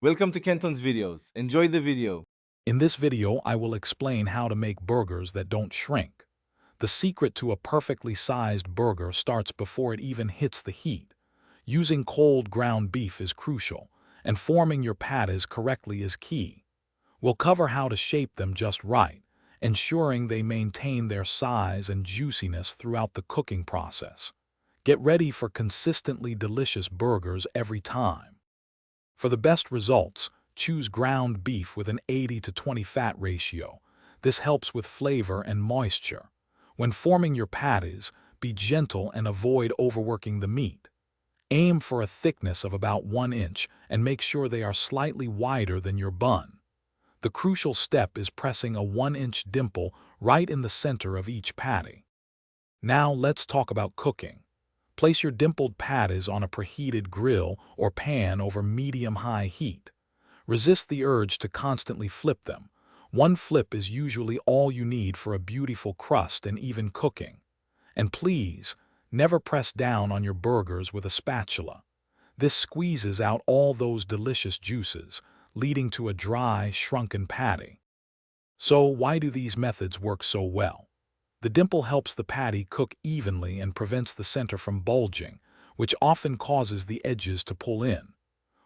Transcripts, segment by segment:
Welcome to Kenton's videos. Enjoy the video. In this video, I will explain how to make burgers that don't shrink. The secret to a perfectly sized burger starts before it even hits the heat. Using cold ground beef is crucial, and forming your patties correctly is key. We'll cover how to shape them just right, ensuring they maintain their size and juiciness throughout the cooking process. Get ready for consistently delicious burgers every time. For the best results, choose ground beef with an 80-20 fat ratio. This helps with flavor and moisture. When forming your patties, be gentle and avoid overworking the meat. Aim for a thickness of about 1 inch and make sure they are slightly wider than your bun. The crucial step is pressing a 1-inch dimple right in the center of each patty. Now let's talk about cooking. Place your dimpled patties on a preheated grill or pan over medium-high heat. Resist the urge to constantly flip them. One flip is usually all you need for a beautiful crust and even cooking. And please, never press down on your burgers with a spatula. This squeezes out all those delicious juices, leading to a dry, shrunken patty. So why do these methods work so well? The dimple helps the patty cook evenly and prevents the center from bulging, which often causes the edges to pull in.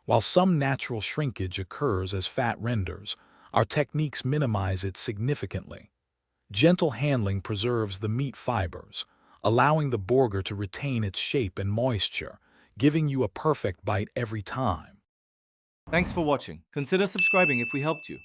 While some natural shrinkage occurs as fat renders, our techniques minimize it significantly. Gentle handling preserves the meat fibers, allowing the burger to retain its shape and moisture, giving you a perfect bite every time. Thanks for watching. Consider subscribing if we helped you.